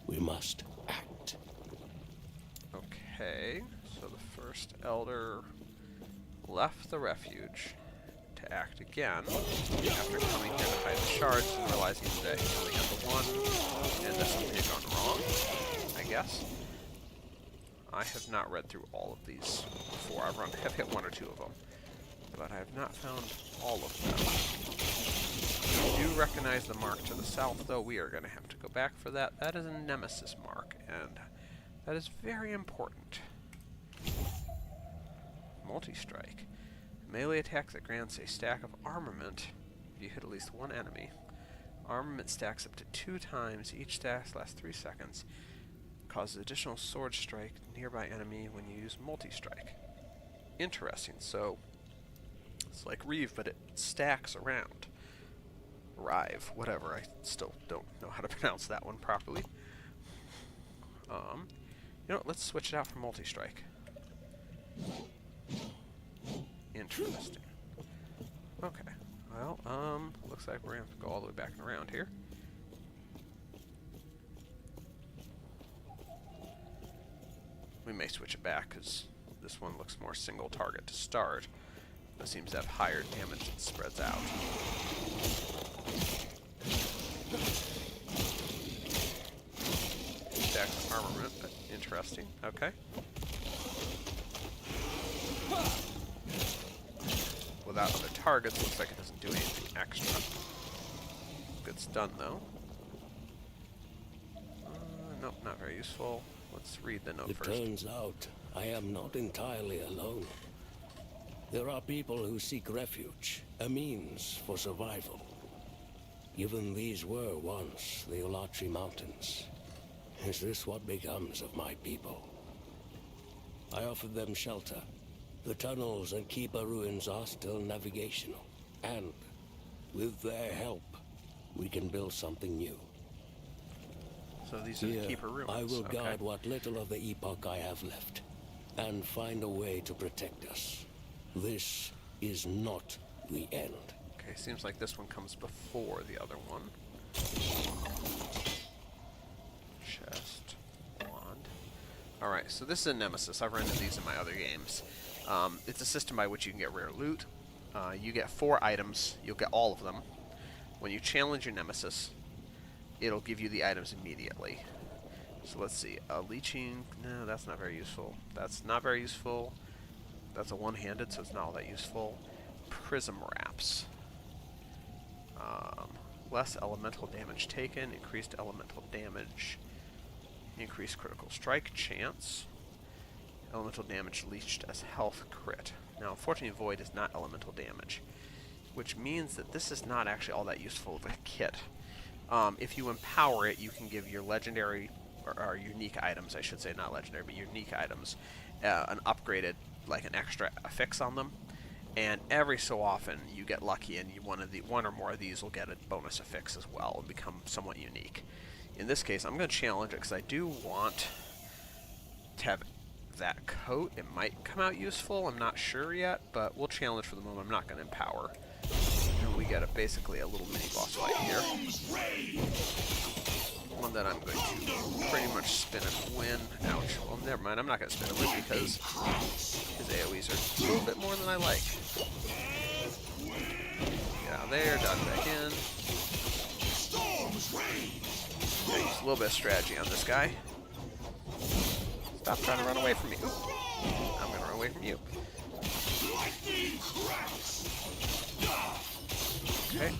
We must act. Okay, so the first elder left the refuge to act again after coming here to hide the shards and realizing that he only had the one and that something had gone wrong, I guess. I have not read through all of these before. I've hit 1 or 2 of them, but I have not found all of them. I do recognize the mark to the south, though. We are going to have to go back for that. That is a nemesis mark, and that is very important. Multi-strike. Melee attack that grants a stack of armament if you hit at least 1 enemy. Armament stacks up to 2 times. Each stack lasts 3 seconds. Causes additional sword strike nearby enemy when you use multi-strike. Interesting. So it's like Reeve, but it stacks around. Rive, whatever. I still don't know how to pronounce that one properly. You know what? Let's switch it out for multi-strike. Interesting. Okay. Well, looks like we're gonna have to go all the way back and around here. We may switch it back because this one looks more single target to start, but seems to have higher damage that spreads out. Stack of armament, but interesting. Okay. Without other targets, looks like it doesn't do anything extra. Good stun though. Nope, not very useful. Let's read the note first. It turns out I am not entirely alone. There are people who seek refuge, a means for survival. Even these were once the Olatri Mountains. Is this what becomes of my people? I offered them shelter. The tunnels and Keeper ruins are still navigational. And with their help, we can build something new. So these are the Keeper ruins. I will guard what little of the Epoch I have left, and find a way to protect us. This is not the end. Okay, seems like this one comes before the other one. Chest, wand. Alright, so this is a nemesis. I've run into these in my other games. It's a system by which you can get rare loot. You get 4 items. You'll get all of them. When you challenge your nemesis, it'll give you the items immediately. So let's see. Leeching. No, that's not very useful. That's not very useful. That's a one-handed, so it's not all that useful. Prism wraps. Less elemental damage taken, increased elemental damage, increased critical strike chance, elemental damage leached as health crit. Now, unfortunately, Void is not elemental damage, which means that this is not actually all that useful of a kit. If you empower it, you can give your legendary, or unique items, I should say, not legendary, but unique items, an upgraded, like an extra affix on them. And every so often you get lucky and one or more of these will get a bonus affix as well and become somewhat unique. In this case, I'm going to challenge it because I do want to have that coat. It might come out useful, I'm not sure yet, but we'll challenge for the moment. I'm not going to empower. And we get basically a little mini boss fight here. One that I'm going to pretty much spin and win. Ouch. Well, never mind. I'm not going to spin and win because his AoEs are a little bit more than I like. Get out of there, dodge back in. Gotta use a little bit of strategy on this guy. Stop trying to run away from me. Oop. I'm going to run away from you. Okay.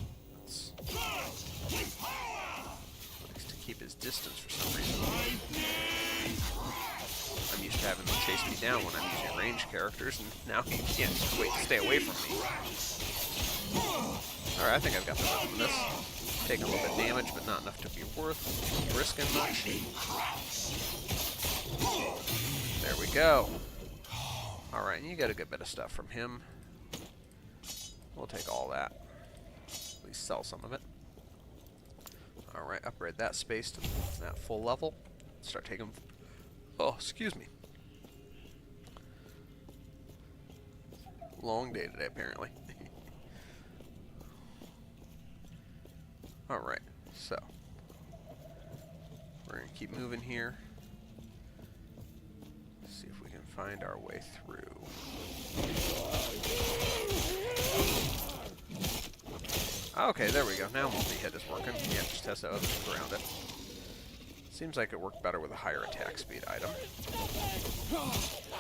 Likes to keep his distance for some reason. I'm used to having him chase me down when I'm using ranged characters, and now he can't just wait to stay away from me. Alright, I think I've got the rhythm of this. Taking a little bit of damage, but not enough to be worth risking much. There we go. Alright, and you get a good bit of stuff from him. We'll take all that. At least sell some of it. Alright, upgrade that space to that full level. Start taking... Oh, excuse me. Long day today, apparently. Alright, so. We're going to keep moving here. See if we can find our way through. Okay, there we go. Now multi-hit is working. Yeah, just test out other things around it. Seems like it worked better with a higher attack speed item.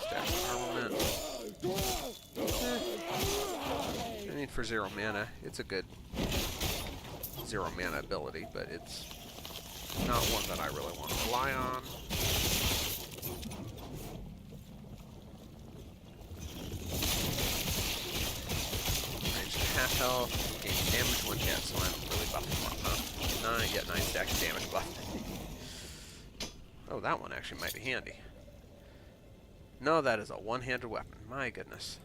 Stack some armament. I mean, for 0 mana, it's a good 0 mana ability, but it's not one that I really want to rely on. Half health, gain damage 1 hit, so I'm really buffing him up, huh? 9, get 9 stacks of damage buff. Oh, that one actually might be handy. No, that is a one-handed weapon. My goodness.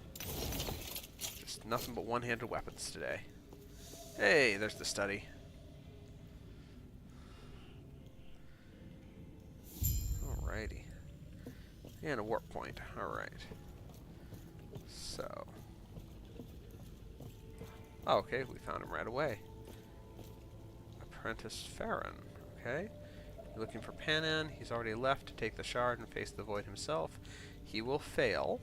Just nothing but one-handed weapons today. Hey, there's the study. Alrighty. And a warp point. Alright. So... Oh, okay, we found him right away. Apprentice Farron. Okay. You're looking for Panan. He's already left to take the shard and face the void himself. He will fail.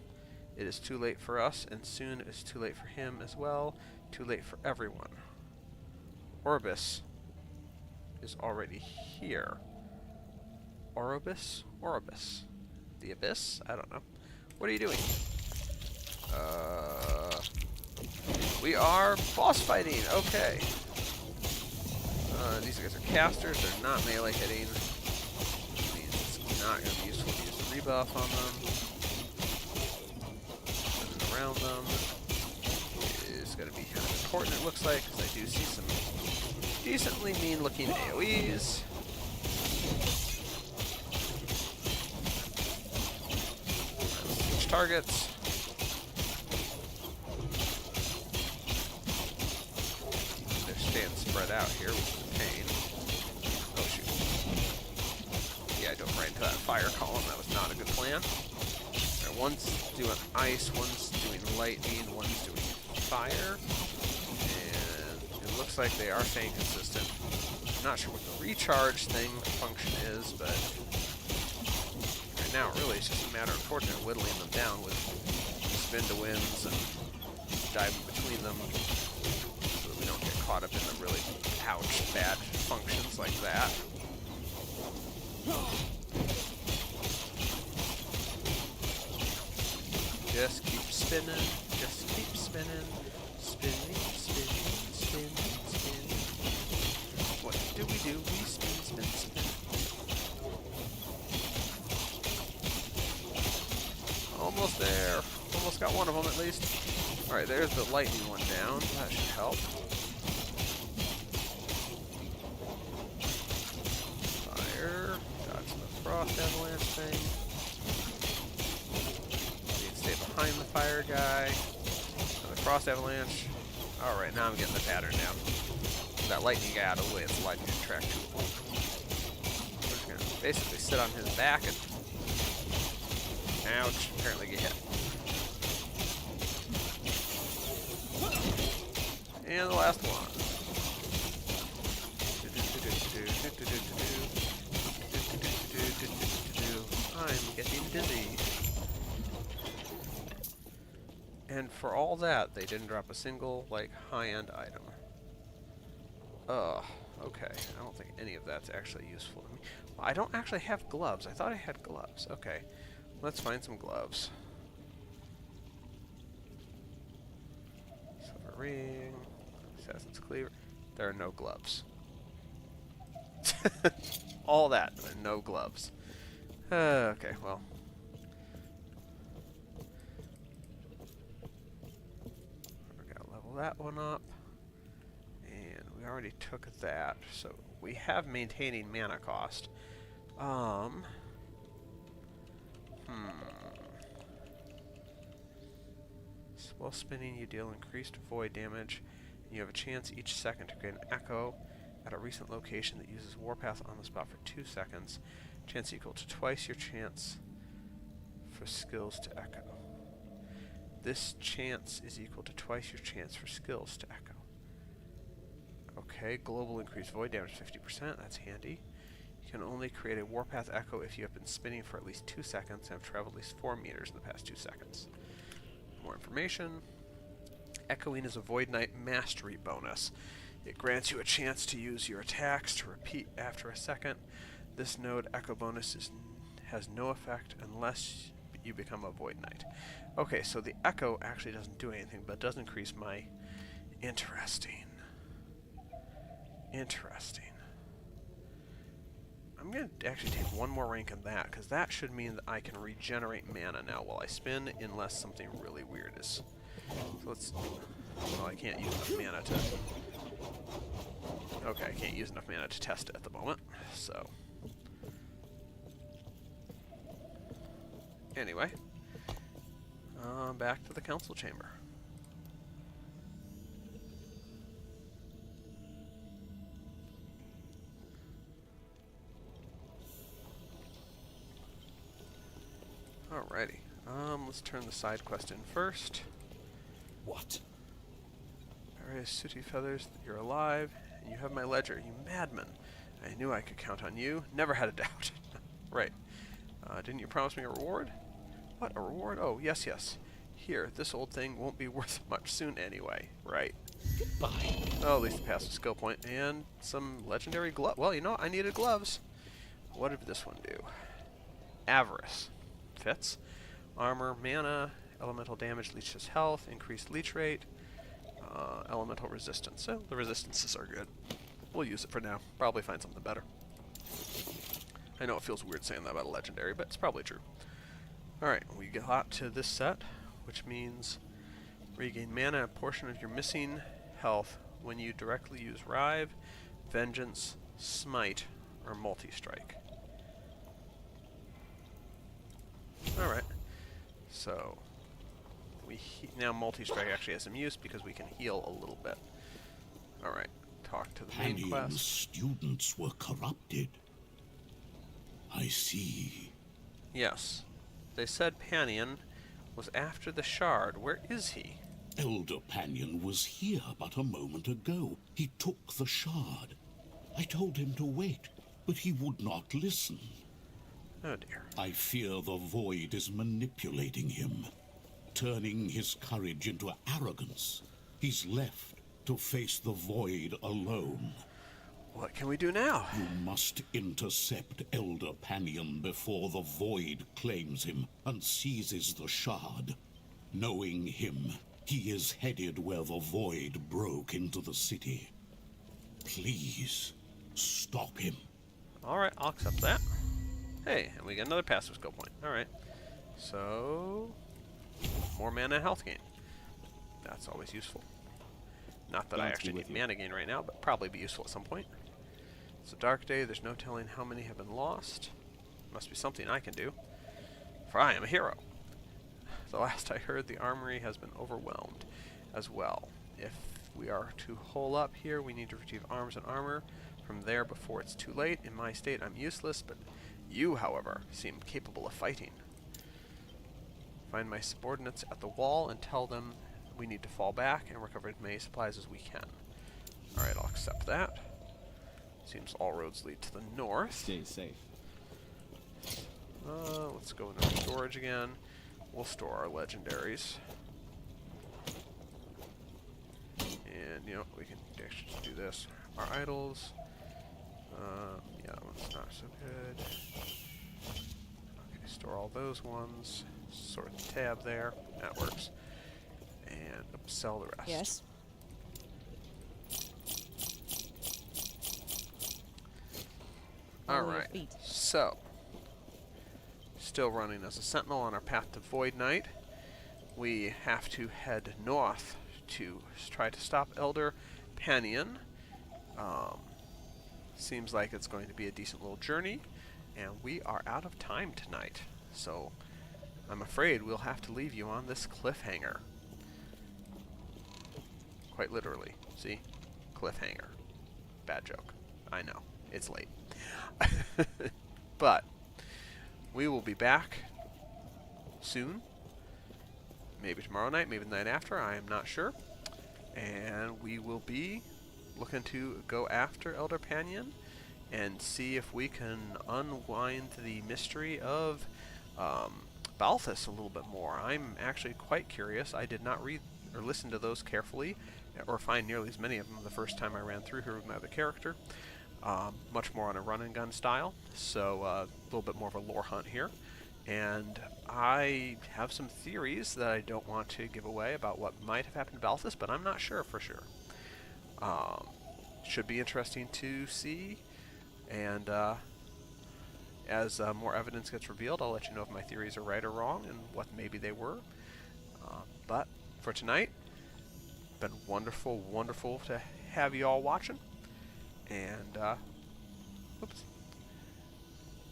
It is too late for us, and soon it is too late for him as well. Too late for everyone. Orbis is already here. Orobis? Orobis. The Abyss? I don't know. What are you doing? We are boss fighting. Okay. These guys are casters. They're not melee hitting. Means it's not going to be useful to use the rebuff on them. Running around them is going to be kind of important, it looks like, because I do see some decently mean-looking AoEs. Switch targets. Spread out here, which is a pain. Oh shoot. Yeah, I dove right into that fire column. That was not a good plan. Right, one's doing ice, one's doing lightning, one's doing fire. And it looks like they are staying consistent. I'm not sure what the recharge thing function is, but right now really it's just a matter of fortunate whittling them down with spin to wins and diving between them. Don't get caught up in the really ouch bad functions like that. Just keep spinning, just keep spinning, spinning, spinning, spinning, spinning. What do? We spin, spin, spin. Almost there. Almost got one of them at least. Alright, there's the lightning one down. That should help. Fire. Dodge the frost avalanche thing. Need to stay behind the fire guy. Another Frost Avalanche. Alright, now I'm getting the pattern now. That lightning guy out of the way, it's a lightning track tool. We're just gonna basically sit on his back and... Ouch, apparently get hit. And the last one. I'm getting dizzy. And for all that, they didn't drop a single, like, high-end item. Ugh, okay. I don't think any of that's actually useful to me. Well, I don't actually have gloves. I thought I had gloves. Okay, let's find some gloves. Silver ring, assassin's cleaver. There are no gloves. All that, and no gloves. Okay, well. We're gonna level that one up. And we already took that, so we have maintaining mana cost. While spinning, you deal increased void damage, and you have a chance each second to create an echo at a recent location that uses Warpath on the spot for 2 seconds. Chance equal to twice your chance for skills to echo. This chance is equal to twice your chance for skills to echo. Okay, global increased void damage 50%, that's handy. You can only create a Warpath echo if you have been spinning for at least 2 seconds and have traveled at least 4 meters in the past 2 seconds. More information. Echoing is a Void Knight mastery bonus. It grants you a chance to use your attacks to repeat after a second. This node echo bonus has no effect unless you become a Void Knight. Okay, so the echo actually doesn't do anything, but it does increase my... Interesting. I'm going to actually take one more rank in that, because that should mean that I can regenerate mana now while I spin, unless something really weird is... So let's... Well, I can't use enough mana to... Okay, I can't use enough mana to test it at the moment, so... Anyway, back to the council chamber. Alrighty, let's turn the side quest in first. What? Various sooty feathers that you're alive, and you have my ledger, you madman. I knew I could count on you, never had a doubt. Right. Didn't you promise me a reward? What, a reward? Oh, yes, yes. Here, this old thing won't be worth much soon anyway. Right. Goodbye. Oh, at least a passive skill point, and some legendary glove. Well, you know what? I needed gloves. What did this one do? Avarice. Fits. Armor, mana, elemental damage, leeches health, increased leech rate, elemental resistance. So, the resistances are good. We'll use it for now. Probably find something better. I know it feels weird saying that about a legendary, but it's probably true. Alright, we got to this set, which means regain mana, a portion of your missing health when you directly use Rive, Vengeance, Smite, or Multi-Strike. Alright, so now Multi-Strike actually has some use because we can heal a little bit. Alright, talk to the main Panian's quest. students were corrupted. I see. Yes. They said Panian was after the shard. Where is he? Elder Panian was here but a moment ago. He took the shard. I told him to wait, but he would not listen. Oh dear. I fear the Void is manipulating him, turning his courage into arrogance. He's left to face the Void alone. What can we do now? You must intercept Elder Panian before the Void claims him and seizes the shard. Knowing him, he is headed where the Void broke into the city. Please, stop him. Alright, I'll accept that. Hey, and we get another passive skill point. Alright. So... more mana and health gain. That's always useful. Not that I actually need mana gain right now, but probably be useful at some point. It's a dark day, there's no telling how many have been lost. Must be something I can do. For I am a hero. The last I heard, the armory has been overwhelmed. as well. If we are to hole up here, we need to retrieve arms and armor from there before it's too late. In my state, I'm useless, but you, however, seem capable of fighting. Find my subordinates at the wall and tell them we need to fall back and recover as many supplies as we can. Alright, I'll accept that. Seems all roads lead to the north. Stay safe. Let's go into our storage again. We'll store our legendaries. And, you know, we can actually just do this. Our idols. Yeah, that one's not so good. Okay, store all those ones. Sort the tab there. That works. And sell the rest. Yes. Alright, so, still running as a sentinel on our path to Void Knight. We have to head north to try to stop Elder Panion. Seems like it's going to be a decent little journey, and we are out of time tonight. So, I'm afraid we'll have to leave you on this cliffhanger. Quite literally. See? Cliffhanger. Bad joke. I know. It's late. But we will be back soon. Maybe tomorrow night, maybe the night after, I am not sure. And we will be looking to go after Elder Panion and see if we can unwind the mystery of Balthus a little bit more. I'm actually quite curious. I did not read or listen to those carefully, or find nearly as many of them the first time I ran through here with my other character. Much more on a run and gun style, so a little bit more of a lore hunt here. And I have some theories that I don't want to give away about what might have happened to Balthus, but I'm not sure for sure. Should be interesting to see, and as more evidence gets revealed, I'll let you know if my theories are right or wrong and what maybe they were. But for tonight, been wonderful, wonderful to have you all watching. And, oops.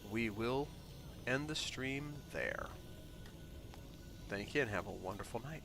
We will end the stream there. Thank you and have a wonderful night.